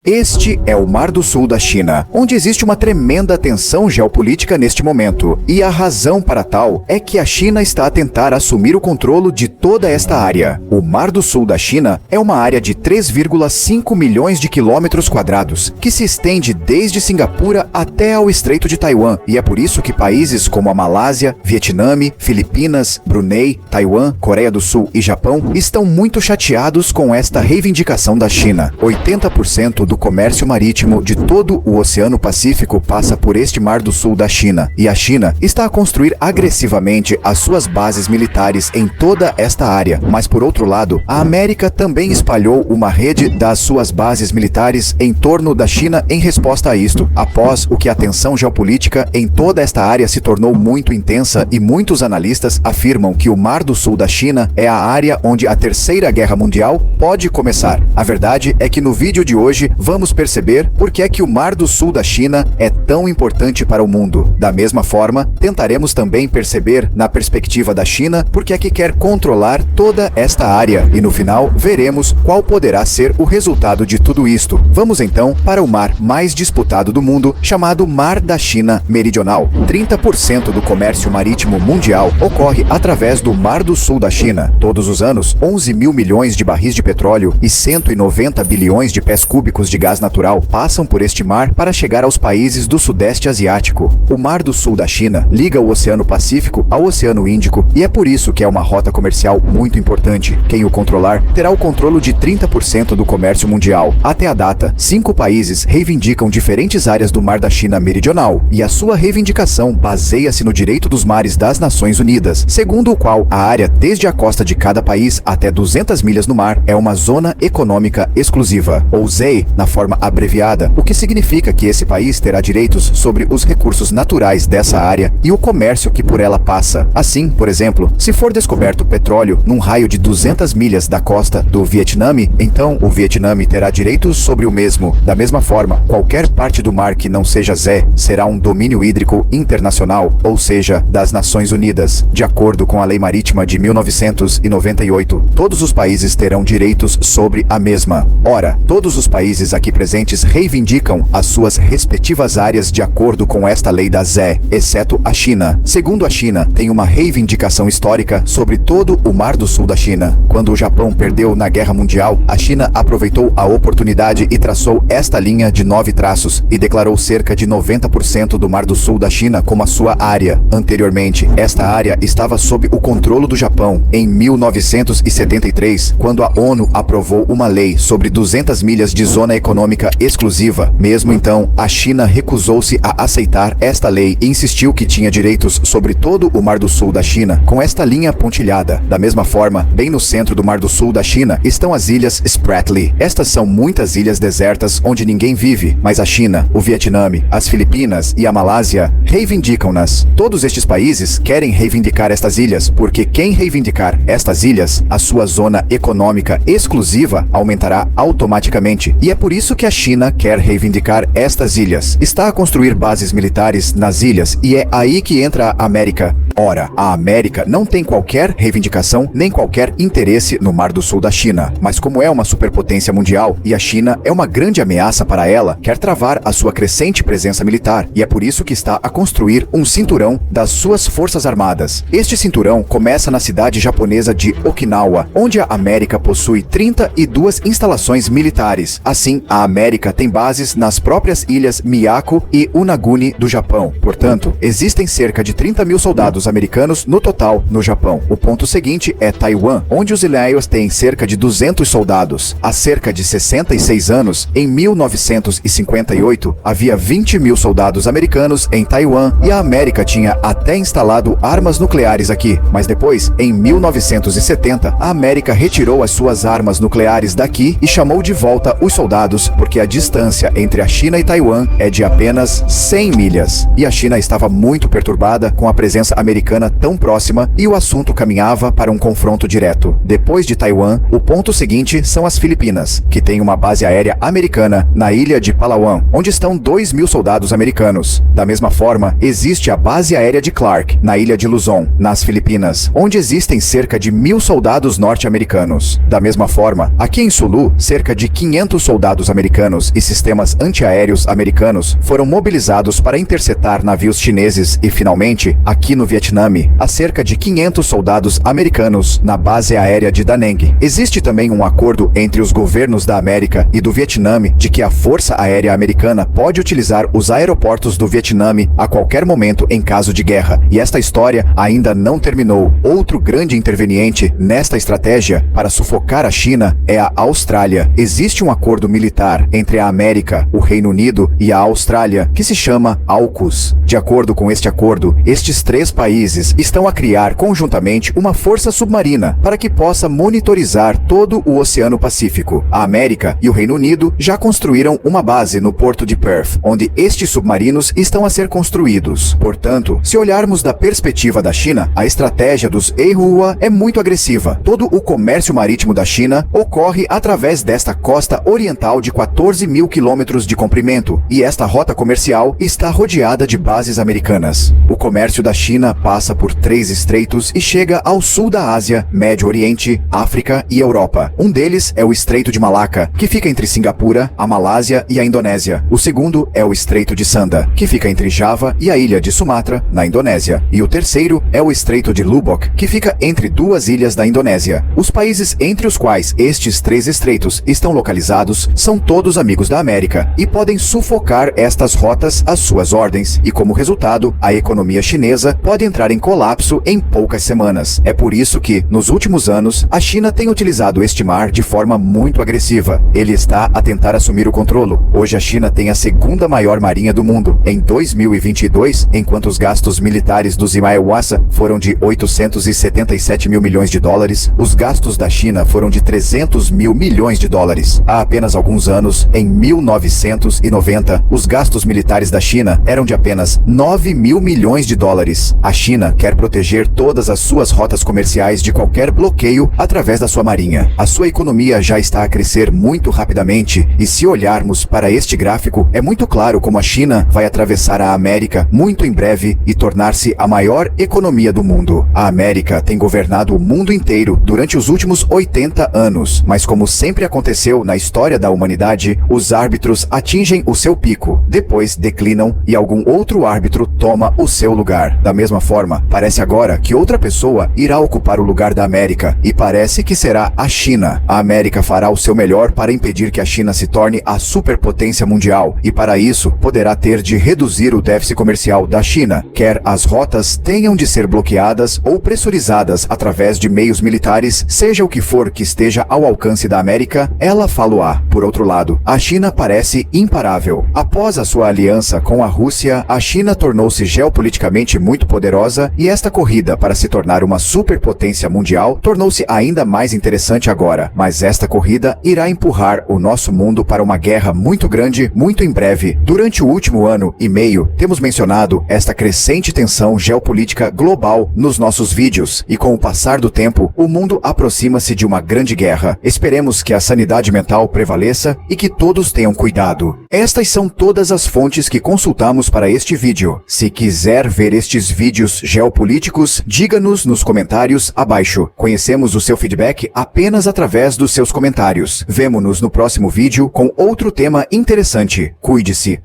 Este é o Mar do Sul da China, onde existe uma tremenda tensão geopolítica neste momento. E a razão para tal é que a China está a tentar assumir o controle de toda esta área. O Mar do Sul da China é uma área de 3,5 milhões de quilômetros quadrados, que se estende desde Singapura até ao Estreito de Taiwan. E é por isso que países como a Malásia, Vietnã, Filipinas, Brunei, Taiwan, Coreia do Sul e Japão estão muito chateados com esta reivindicação da China. 80% do comércio marítimo de todo o Oceano Pacífico passa por este Mar do Sul da China, e a China está a construir agressivamente as suas bases militares em toda esta área. Mas por outro lado, a América também espalhou uma rede das suas bases militares em torno da China em resposta a isto, após o que a tensão geopolítica em toda esta área se tornou muito intensa e muitos analistas afirmam que o Mar do Sul da China é a área onde a Terceira Guerra Mundial pode começar. A verdade é que no vídeo de hoje vamos perceber por que é que o Mar do Sul da China é tão importante para o mundo. Da mesma forma, tentaremos também perceber, na perspectiva da China, por que é que quer controlar toda esta área. E no final, veremos qual poderá ser o resultado de tudo isto. Vamos então para o mar mais disputado do mundo, chamado Mar da China Meridional. 30% do comércio marítimo mundial ocorre através do Mar do Sul da China. Todos os anos, 11 mil milhões de barris de petróleo e 190 bilhões de pés cúbicos de gás natural passam por este mar para chegar aos países do Sudeste Asiático. O Mar do Sul da China liga o Oceano Pacífico ao Oceano Índico e é por isso que é uma rota comercial muito importante. Quem o controlar terá o controle de 30% do comércio mundial. Até a data, 5 países reivindicam diferentes áreas do Mar da China Meridional, e a sua reivindicação baseia-se no direito dos mares das Nações Unidas, segundo o qual a área desde a costa de cada país até 200 milhas no mar é uma zona econômica exclusiva, ou ZEE, na forma abreviada, o que significa que esse país terá direitos sobre os recursos naturais dessa área e o comércio que por ela passa. Assim, por exemplo, se for descoberto petróleo num raio de 200 milhas da costa do Vietnã, então o Vietnã terá direitos sobre o mesmo. Da mesma forma, qualquer parte do mar que não seja ZEE será um domínio hídrico internacional, ou seja, das Nações Unidas. De acordo com a Lei Marítima de 1998, todos os países terão direitos sobre a mesma. Ora, todos os países aqui presentes reivindicam as suas respectivas áreas de acordo com esta lei da ZEE, exceto a China. Segundo a China, tem uma reivindicação histórica sobre todo o Mar do Sul da China. Quando o Japão perdeu na Guerra Mundial, a China aproveitou a oportunidade e traçou esta linha de 9 traços e declarou cerca de 90% do Mar do Sul da China como a sua área. Anteriormente, esta área estava sob o controle do Japão. Em 1973, quando a ONU aprovou uma lei sobre 200 milhas de zona econômica exclusiva, mesmo então, a China recusou-se a aceitar esta lei e insistiu que tinha direitos sobre todo o Mar do Sul da China, com esta linha pontilhada. Da mesma forma, bem no centro do Mar do Sul da China estão as ilhas Spratly. Estas são muitas ilhas desertas onde ninguém vive, mas a China, o Vietnã, as Filipinas e a Malásia reivindicam-nas. Todos estes países querem reivindicar estas ilhas, porque quem reivindicar estas ilhas, a sua zona econômica exclusiva aumentará automaticamente. E é por isso que a China quer reivindicar estas ilhas. Está a construir bases militares nas ilhas, e é aí que entra a América. Ora, a América não tem qualquer reivindicação nem qualquer interesse no Mar do Sul da China, mas como é uma superpotência mundial e a China é uma grande ameaça para ela, quer travar a sua crescente presença militar, e é por isso que está a construir um cinturão das suas forças armadas. Este cinturão começa na cidade japonesa de Okinawa, onde a América possui 32 instalações militares. Assim, a América tem bases nas próprias ilhas Miyako e Unaguni do Japão. Portanto, existem cerca de 30 mil soldados americanos no total no Japão. O ponto seguinte é Taiwan, onde os ilhéus têm cerca de 200 soldados. Há cerca de 66 anos, em 1958, havia 20 mil soldados americanos em Taiwan e a América tinha até instalado armas nucleares aqui. Mas depois, em 1970, a América retirou as suas armas nucleares daqui e chamou de volta os soldados, porque a distância entre a China e Taiwan é de apenas 100 milhas. E a China estava muito perturbada com a presença americana americana tão próxima e o assunto caminhava para um confronto direto. Depois de Taiwan, o ponto seguinte são as Filipinas, que tem uma base aérea americana na ilha de Palawan, onde estão 2.000 soldados americanos. Da mesma forma, existe a base aérea de Clark, na ilha de Luzon, nas Filipinas, onde existem cerca de 1.000 soldados norte-americanos. Da mesma forma, aqui em Sulu, cerca de 500 soldados americanos e sistemas antiaéreos americanos foram mobilizados para interceptar navios chineses e, finalmente, aqui no Vietnã, há cerca de 500 soldados americanos na base aérea de Da Nang. Existe também um acordo entre os governos da América e do Vietnã de que a Força Aérea Americana pode utilizar os aeroportos do Vietnã a qualquer momento em caso de guerra. E esta história ainda não terminou. Outro grande interveniente nesta estratégia para sufocar a China é a Austrália. Existe um acordo militar entre a América, o Reino Unido e a Austrália que se chama AUKUS. De acordo com este acordo, estes 3 países estão a criar conjuntamente uma força submarina para que possa monitorizar todo o Oceano Pacífico. A América e o Reino Unido já construíram uma base no porto de Perth, onde estes submarinos estão a ser construídos. Portanto, se olharmos da perspectiva da China, a estratégia dos Eihua é muito agressiva. Todo o comércio marítimo da China ocorre através desta costa oriental de 14.000 quilômetros de comprimento, e esta rota comercial está rodeada de bases americanas. O comércio da China passa por 3 estreitos e chega ao sul da Ásia, Médio Oriente, África e Europa. Um deles é o Estreito de Malacca, que fica entre Singapura, a Malásia e a Indonésia. O segundo é o Estreito de Sunda, que fica entre Java e a ilha de Sumatra, na Indonésia. E o terceiro é o Estreito de Lubbock, que fica entre 2 ilhas da Indonésia. Os países entre os quais estes 3 estreitos estão localizados são todos amigos da América e podem sufocar estas rotas às suas ordens. E como resultado, a economia chinesa pode entrar em colapso em poucas semanas. É por isso que, nos últimos anos, a China tem utilizado este mar de forma muito agressiva. Ele está a tentar assumir o controle. Hoje a China tem a segunda maior marinha do mundo. Em 2022, enquanto os gastos militares do Zimaewasa foram de 877 mil milhões de dólares, os gastos da China foram de 300 mil milhões de dólares. Há apenas alguns anos, em 1990, os gastos militares da China eram de apenas 9 mil milhões de dólares. A China quer proteger todas as suas rotas comerciais de qualquer bloqueio através da sua marinha. A sua economia já está a crescer muito rapidamente e, se olharmos para este gráfico, é muito claro como a China vai atravessar a América muito em breve e tornar-se a maior economia do mundo. A América tem governado o mundo inteiro durante os últimos 80 anos, mas como sempre aconteceu na história da humanidade, os árbitros atingem o seu pico, depois declinam e algum outro árbitro toma o seu lugar. Da mesma forma, parece agora que outra pessoa irá ocupar o lugar da América e parece que será a China. A América fará o seu melhor para impedir que a China se torne a superpotência mundial e, para isso, poderá ter de reduzir o déficit comercial da China, quer as rotas tenham de ser bloqueadas ou pressurizadas através de meios militares, seja o que for que esteja ao alcance da América, ela falo-á. Por outro lado, a China parece imparável. Após a sua aliança com a Rússia, a China tornou-se geopoliticamente muito poderosa e esta corrida para se tornar uma superpotência mundial tornou-se ainda mais interessante agora. Mas esta corrida irá empurrar o nosso mundo para uma guerra muito grande, muito em breve. Durante o último ano e meio, temos mencionado esta crescente tensão geopolítica global nos nossos vídeos, e com o passar do tempo, o mundo aproxima-se de uma grande guerra. Esperemos que a sanidade mental prevaleça e que todos tenham cuidado. Estas são todas as fontes que consultamos para este vídeo. Se quiser ver estes vídeos geopolíticos, diga-nos nos comentários abaixo. Conhecemos o seu feedback apenas através dos seus comentários. Vemo-nos no próximo vídeo com outro tema interessante. Cuide-se.